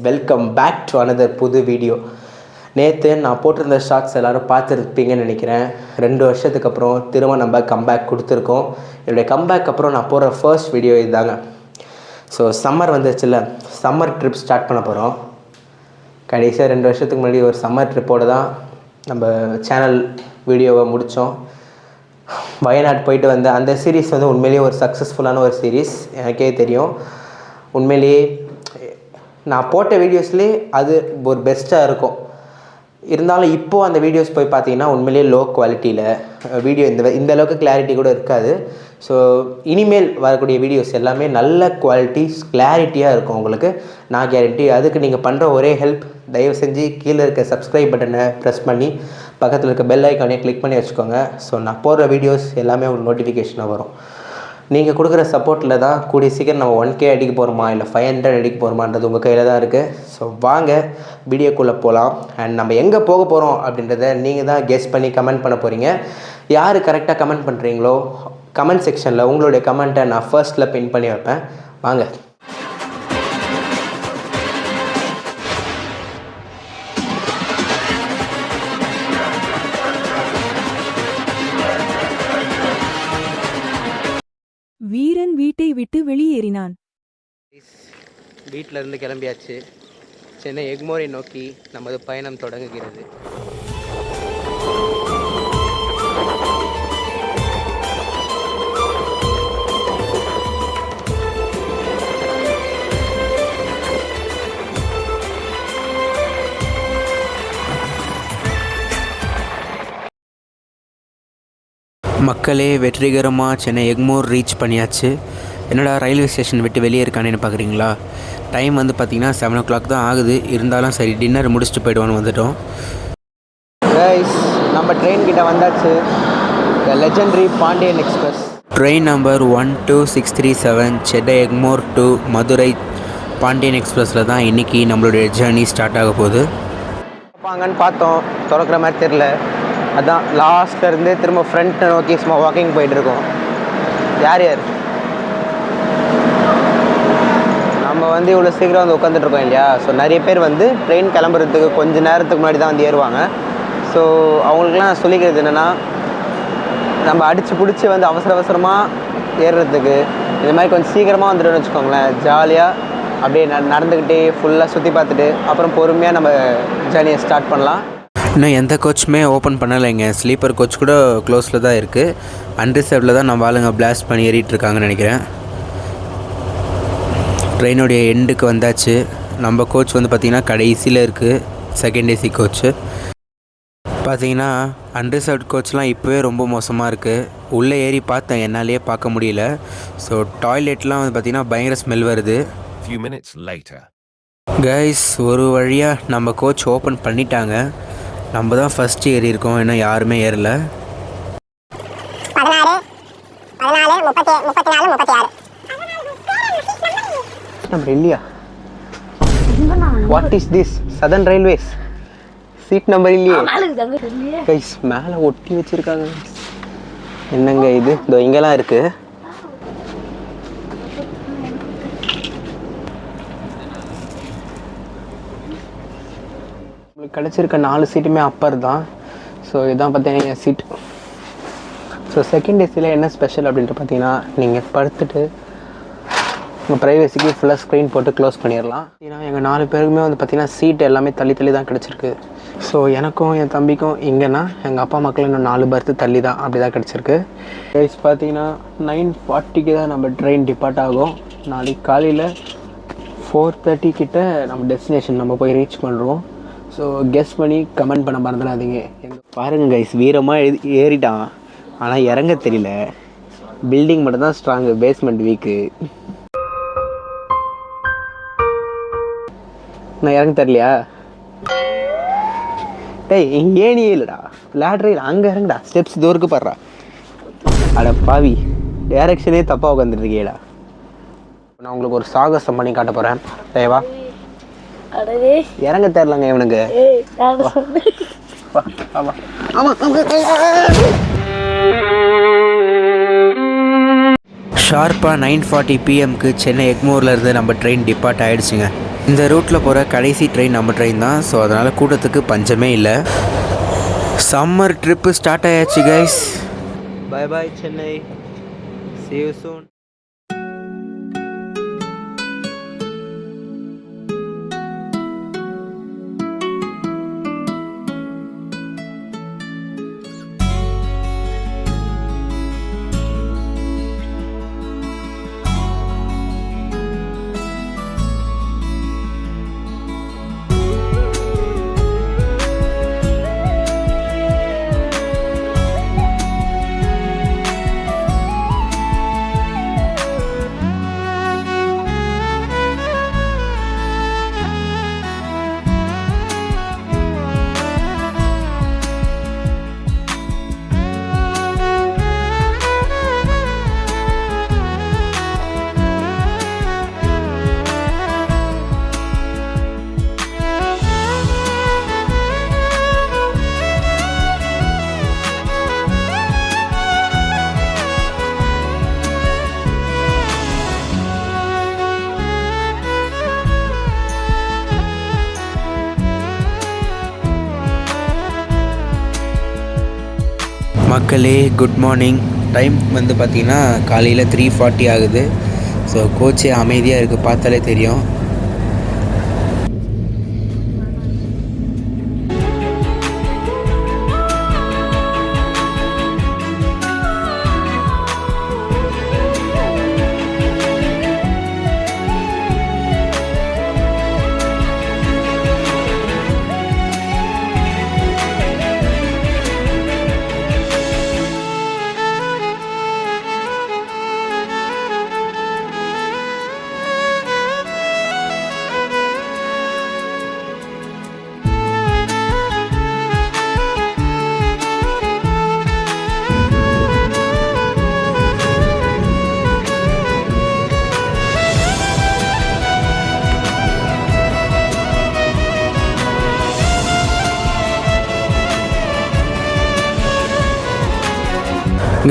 Welcome back to another புது video. நேற்று நான் போட்டிருந்த ஷார்ட்ஸ் எல்லோரும் பார்த்துருப்பீங்கன்னு நினைக்கிறேன். 2 வருஷத்துக்கு அப்புறம் திரும்ப நம்ம கம்பேக் கொடுத்துருக்கோம். என்னுடைய கம்பேக் அப்புறம் நான் போடுற ஃபர்ஸ்ட் வீடியோ இதுதாங்க. ஸோ சம்மர் வந்துச்சுல்ல, சம்மர் ட்ரிப் ஸ்டார்ட் பண்ண போகிறோம். கடைசியாக 2 வருஷத்துக்கு முன்னாடி ஒரு சம்மர் ட்ரிப்போடு தான் நம்ம சேனல் வீடியோவை முடித்தோம். வயநாடு போயிட்டு வந்த அந்த சீரீஸ் வந்து உண்மையிலேயே ஒரு சக்ஸஸ்ஃபுல்லான ஒரு சீரீஸ், எனக்கே தெரியும். உண்மையிலேயே நான் போட்ட வீடியோஸ்லேயே அது ஒரு பெஸ்ட்டாக இருக்கும். இருந்தாலும் இப்போது அந்த வீடியோஸ் போய் பார்த்தீங்கன்னா உண்மையிலேயே லோ குவாலிட்டியில் வீடியோ இந்த அளவுக்கு கிளாரிட்டி கூட இருக்காது. ஸோ இனிமேல் வரக்கூடிய வீடியோஸ் எல்லாமே நல்ல குவாலிட்டி கிளாரிட்டியாக இருக்கும் உங்களுக்கு, நான் கேரண்டி. அதுக்கு நீங்கள் பண்ணுற ஒரே ஹெல்ப், தயவு செஞ்சு கீழே இருக்க சப்ஸ்கிரைப் பட்டனை ப்ரெஸ் பண்ணி பக்கத்தில் இருக்க பெல் ஐக்கானே கிளிக் பண்ணி வச்சுக்கோங்க. ஸோ நான் போடுற வீடியோஸ் எல்லாமே உங்களுக்கு நோட்டிஃபிகேஷனாக வரும். நீங்கள் கொடுக்குற சப்போர்ட்டில் தான் கூடிய சீக்கிரம் நம்ம 1K அடிக்க போகிறோமா இல்லை 500 அடிக்க போகிறோமான்றது உங்கள் கையில் தான் இருக்குது. ஸோ வாங்க வீடியோக்குள்ளே போகலாம். அண்ட் நம்ம எங்கே போக போகிறோம் அப்படின்றத நீங்கள் தான் கெஸ் பண்ணி கமெண்ட் பண்ண போகிறீங்க. யார் கரெக்டாக கமெண்ட் பண்ணுறீங்களோ கமெண்ட் செக்ஷனில் உங்களுடைய கமெண்ட்டை நான் ஃபர்ஸ்ட்டில் பின் பண்ணி வைப்பேன். வாங்க. வீரன் வீட்டை விட்டு வெளியேறினான். வீட்டில் இருந்து கிளம்பியாச்சு. சென்னை எக்மோரை நோக்கி நமது பயணம் தொடங்குகிறது. மக்களே, வெற்றிகரமாக சென்னை எக்மோர் ரீச் பண்ணியாச்சு. என்னடா ரயில்வே ஸ்டேஷன் விட்டு வெளியே இருக்கானேன்னு பார்க்குறீங்களா? டைம் வந்து பார்த்திங்கன்னா 7 o'clock தான் ஆகுது. இருந்தாலும் சரி, டின்னர் முடிச்சுட்டு போய்டுவான்னு வந்துட்டோம். கைஸ், நம்ம ட்ரெயின் கிட்ட வந்தாச்சு. Legendary Pandian express train number 12637 Chennai Egmore to Madurai Pandian எக்ஸ்பிரஸில் தான் இன்றைக்கி நம்மளுடைய ஜேர்னி ஸ்டார்ட் ஆக போகுது. வாங்கன்னு பார்த்தோம், திறக்கிற மாதிரி தெரில. அதான் லாஸ்ட்லேருந்து திரும்ப ஃப்ரண்ட்டை நோக்கி சும்மா வாக்கிங் போயிட்டுருக்கோம். யார் நம்ம வந்து இவ்வளோ சீக்கிரம் வந்து உட்காந்துட்ருக்கோம் இல்லையா? ஸோ நிறைய பேர் வந்து ட்ரெயின் கிளம்புறதுக்கு கொஞ்சம் நேரத்துக்கு முன்னாடி தான் வந்து ஏறுவாங்க. ஸோ அவங்களுக்குலாம் நான் சொல்லிக்கிறது என்னென்னா, நம்ம அடித்து பிடிச்சி வந்து அவசரமாக ஏறுறதுக்கு இந்த மாதிரி கொஞ்சம் சீக்கிரமாக வந்துட்டோன்னு வச்சுக்கோங்களேன். ஜாலியாக அப்படியே நடந்துக்கிட்டே ஃபுல்லாக சுற்றி பார்த்துட்டு அப்புறம் பொறுமையாக நம்ம ஜேர்னியை ஸ்டார்ட் பண்ணலாம். இன்னும் எந்த கோச்சுமே ஓப்பன் பண்ணலைங்க. ஸ்லீப்பர் கோச் கூட க்ளோஸில் தான் இருக்குது. அன்ரிசர்வ்டில் தான் நம்ம ஆளுங்க பிளாஸ்ட் பண்ணி ஏறிட்டு இருக்காங்கன்னு நினைக்கிறேன். ட்ரெயினுடைய எண்டுக்கு வந்தாச்சு. நம்ம கோச் வந்து பார்த்திங்கன்னா கடைசியில் இருக்குது, செகண்ட் ஏசி கோச்சு. பார்த்திங்கன்னா அன்ரிசர்வ்ட் கோச்லாம் இப்போவே ரொம்ப மோசமாக இருக்குது. உள்ளே ஏறி பார்த்தேன், என்னாலேயே பார்க்க முடியல. ஸோ டாய்லெட்லாம் வந்து பார்த்திங்கன்னா பயங்கர ஸ்மெல் வருது. கைஸ், ஒரு வழியாக நம்ம கோச் ஓப்பன் பண்ணிட்டாங்க. நம்ம தான் ஃபஸ்ட்டு ஏறி இருக்கோம், இன்னும் யாருமே ஏறல. 16 நம்பர் இல்லையா? What is this? Southern railways seat number இல்லையே கைஸ். மேலே ஒட்டி வச்சுருக்காங்க. என்னங்க இது? இதோ இங்கெல்லாம் இருக்குது. கிடச்சிருக்க 4 சீட்டுமே அப்பர் தான். ஸோ இதுதான் பார்த்தீங்கன்னா என் சீட். ஸோ செகண்ட் ஏசியில் என்ன ஸ்பெஷல் அப்படின்ட்டு பார்த்தீங்கன்னா, நீங்கள் படுத்துட்டு உங்கள் ப்ரைவசிக்கு ஃபுல்லாக ஸ்க்ரீன் போட்டு க்ளோஸ் பண்ணிடலாம். ஏன்னா எங்கள் 4 பேருக்குமே வந்து பார்த்திங்கன்னா சீட் எல்லாமே தள்ளி தான் கிடச்சிருக்கு. ஸோ எனக்கும் என் தம்பிக்கும் இங்கேனா, எங்கள் அப்பா மக்கள் இன்னும் 4 பர்த்து தள்ளி தான் அப்படி தான் கிடச்சிருக்கு. ப்ரைஸ் பார்த்தீங்கன்னா 9:40 தான் நம்ம ட்ரெயின் டிபார்ட் ஆகும். நாளைக்கு காலையில் 4:30 கிட்ட நம்ம டெஸ்டினேஷன் நம்ம போய் ரீச் பண்ணுறோம். ஸோ கெஸ் பண்ணி கமெண்ட் பண்ண மறந்துடாதீங்க. பாருங்கள் கைஸ், வீரமாக ஏறிட்டான், ஆனால் இறங்க தெரியல. பில்டிங் மட்டும்தான் ஸ்ட்ராங்கு, பேஸ்மெண்ட் வீக்கு. நான் இறங்க தெரியலையா? டேய், இங்கே ஏனி இல்லைடா, லேட்ரையில் அங்கே இறங்குடா, ஸ்டெப்ஸ் தூருக்கு பாடுறா. அட பாவி, டைரக்ஷனே தப்பாக உட்காந்துருக்கேடா. நான் உங்களுக்கு ஒரு சாகசம் பண்ணி காட்ட போகிறேன். தேவா இறங்க தெரியலங்க இவனுக்கு. ஷார்ப்பாக 9:40 PM சென்னை எக்மோரில் இருந்து நம்ம ட்ரெயின் டிபார்ட் ஆகிடுச்சுங்க. இந்த ரூட்டில் போகிற கடைசி ட்ரெயின் நம்ம ட்ரெயின் தான். ஸோ அதனால் கூட்டத்துக்கு பஞ்சமே இல்லை. சம்மர் ட்ரிப்பு ஸ்டார்ட் ஆயாச்சு guys. Bye bye Chennai, see you soon. மக்களே குட் மார்னிங். டைம் வந்து பார்த்திங்கன்னா காலையில் 3:40 ஆகுது. ஸோ கோச்சே அமைதியாக இருக்குது, பார்த்தாலே தெரியும்.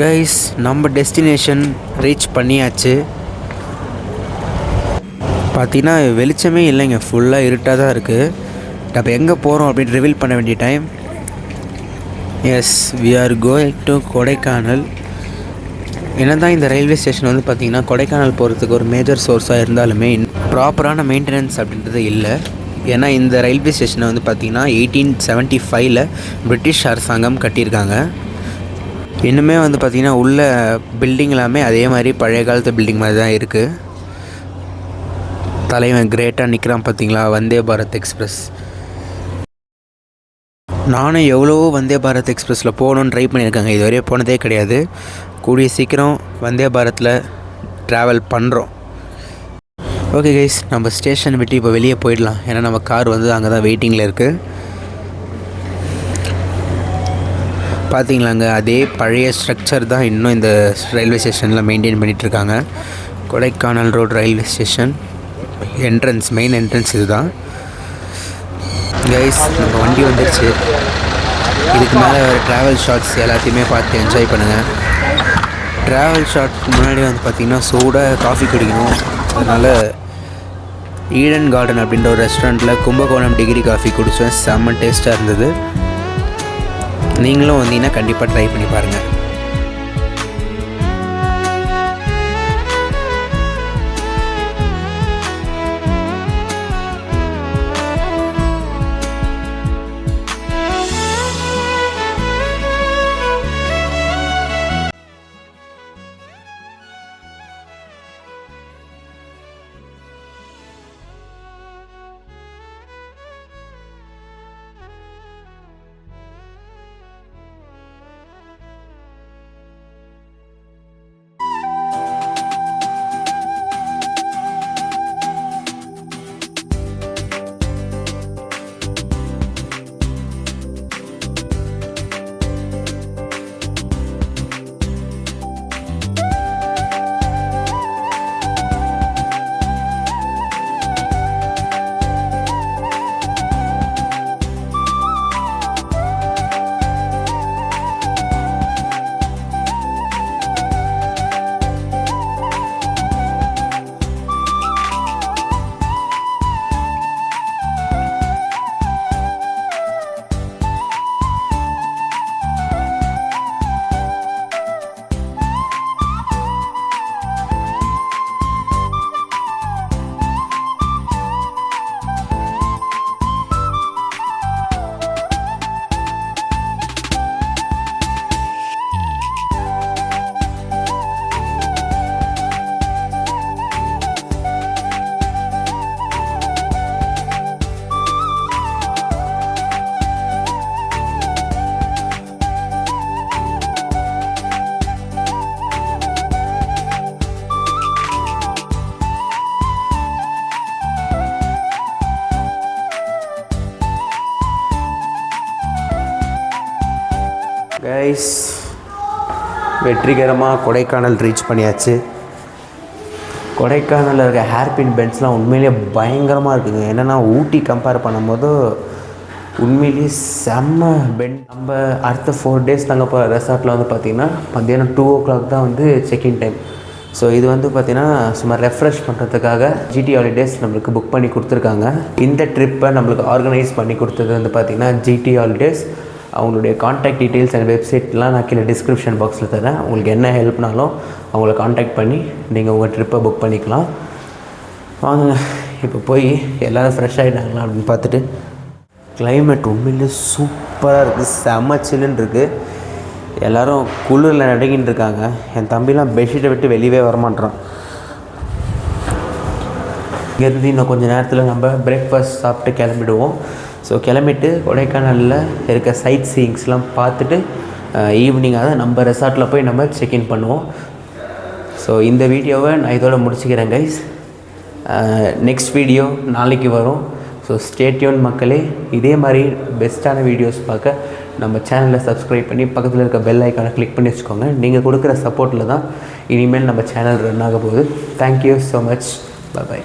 கைஸ், நம்ம டெஸ்டினேஷன் ரீச் பண்ணியாச்சு. பார்த்தீங்கன்னா வெளிச்சமே இல்லைங்க, ஃபுல்லாக இருட்டாக தான் இருக்குது. நம்ம எங்கே போகிறோம் அப்படின்னு ரிவீல் பண்ண வேண்டிய time. Yes, we are going to Kodaikanal. என்ன தான் இந்த ரயில்வே ஸ்டேஷன் வந்து பார்த்திங்கன்னா கொடைக்கானல் போகிறதுக்கு ஒரு மேஜர் சோர்ஸாக இருந்தாலுமே ப்ராப்பரான மெயின்டெனன்ஸ் அப்படின்றது இல்லை. ஏன்னா இந்த ரயில்வே ஸ்டேஷனை வந்து பார்த்திங்கன்னா 1875 பிரிட்டிஷ் அரசாங்கம் கட்டியிருக்காங்க. இன்னுமே வந்து பார்த்திங்கன்னா உள்ள பில்டிங் எல்லாமே அதே மாதிரி பழைய காலத்து பில்டிங் மாதிரி தான் இருக்குது. தலைவன் கிரேட்டாக நிற்கிறான் பார்த்திங்களா, வந்தே பாரத் எக்ஸ்பிரஸ். நானும் எவ்வளவோ வந்தே பாரத் எக்ஸ்பிரஸில் போகணுன்னு ட்ரை பண்ணியிருக்காங்க, இதுவரையும் போனதே கிடையாது. கூடிய சீக்கிரம் வந்தே பாரத்தில் ட்ராவல் பண்ணுறோம். ஓகே கைஸ், நம்ம ஸ்டேஷன் விட்டு இப்போ வெளியே போயிடலாம். ஏன்னா நம்ம கார் வந்து அங்கே தான் வெயிட்டிங்கில் இருக்குது. பார்த்தீங்களாங்க, அதே பழைய ஸ்ட்ரக்சர் தான் இன்னும் இந்த ரயில்வே ஸ்டேஷனில் மெயின்டைன் பண்ணிகிட்ருக்காங்க. Kodaikanal road railway station entrance, main entrance இது தான். கைஸ், நம்ம வண்டி வந்துடுச்சு. இதுக்கு மேலே வர ட்ராவல் ஷாட்ஸ் எல்லாத்தையுமே பார்த்து என்ஜாய் பண்ணுங்கள். ட்ராவல் ஷாட்க்கு முன்னாடி வந்து பார்த்திங்கன்னா சூடாக காஃபி குடிக்கணும். அதனால் ஈடன் கார்டன் அப்படின்ற ஒரு ரெஸ்டாரண்ட்டில் கும்பகோணம் டிகிரி காஃபி குடித்தேன். செம்ம டேஸ்ட்டாக இருந்தது. நீங்களும் வந்தீங்கன்னா கண்டிப்பாக ட்ரை பண்ணி பாருங்கள். கைஸ், வெற்றிகரமாக கொடைக்கானல் ரீச் பண்ணியாச்சு. கொடைக்கானலில் இருக்க ஹேர்பின் பென்ஸ்லாம் உண்மையிலேயே பயங்கரமாக இருக்குங்க. என்னென்னா ஊட்டி கம்பேர் பண்ணும்போது உண்மையிலேயே செம்ம பென். நம்ம அடுத்த 4 days நாங்கள் இப்போ ரெசார்ட்டில் வந்து பார்த்திங்கன்னா மத்தியானம் 2 o'clock தான் வந்து செக்இன் டைம். ஸோ இது வந்து பார்த்திங்கன்னா சும்மா ரெஃப்ரெஷ் பண்ணுறதுக்காக ஜிடி ஹாலிடேஸ் நம்மளுக்கு புக் பண்ணி கொடுத்துருக்காங்க. இந்த ட்ரிப்பை நம்மளுக்கு ஆர்கனைஸ் பண்ணி கொடுத்தது வந்து பார்த்திங்கன்னா ஜிடி ஹாலிடேஸ். அவங்களுடைய காண்டாக்ட் டீட்டெயில்ஸ் அண்ட் வெப்சைட்லாம் நான் கீழே டிஸ்கிரிப்ஷன் பாக்ஸில் தரேன். உங்களுக்கு என்ன ஹெல்ப்னாலும் அவங்கள காண்டாக்ட் பண்ணி நீங்கள் உங்கள் ட்ரிப்பை புக் பண்ணிக்கலாம். வாங்க இப்போ போய் எல்லோரும் ஃப்ரெஷ் ஆகிட்டாங்களா அப்படின்னு பார்த்துட்டு. கிளைமேட் உண்மையிலே சூப்பராக இருக்குது, செம்ம சில்லுன்னு இருக்குது. எல்லோரும் குளிரில் நடுங்கின்னு இருக்காங்க. என் தம்பிலாம் பெட்ஷீட்டை விட்டு வெளியே வரமாட்டான். இங்கேருந்து இன்னும் கொஞ்சம் நேரத்தில் நம்ம பிரேக்ஃபாஸ்ட் சாப்பிட்டு கிளம்பிடுவோம். ஸோ கிளம்பிட்டு கொடைக்கானலில் இருக்க சைட் சீயிங்ஸ்லாம் பார்த்துட்டு ஈவினிங்காக தான் நம்ம ரெசார்ட்டில் போய் நம்ம செக்இன் பண்ணுவோம். ஸோ இந்த வீடியோவை நான் இதோட முடிச்சுக்கிறேன் கைஸ். நெக்ஸ்ட் வீடியோ நாளைக்கு வரும். ஸோ ஸ்டே டியூன் மக்களே. இதே மாதிரி பெஸ்ட்டான வீடியோஸ் பார்க்க நம்ம சேனலை சப்ஸ்கிரைப் பண்ணி பக்கத்தில் இருக்க பெல் ஐக்கானை கிளிக் பண்ணி வச்சுக்கோங்க. நீங்கள் கொடுக்குற சப்போர்ட்டில் தான் இனிமேல் நம்ம சேனல் ரன் ஆக போகுது. Thank you so much. பை.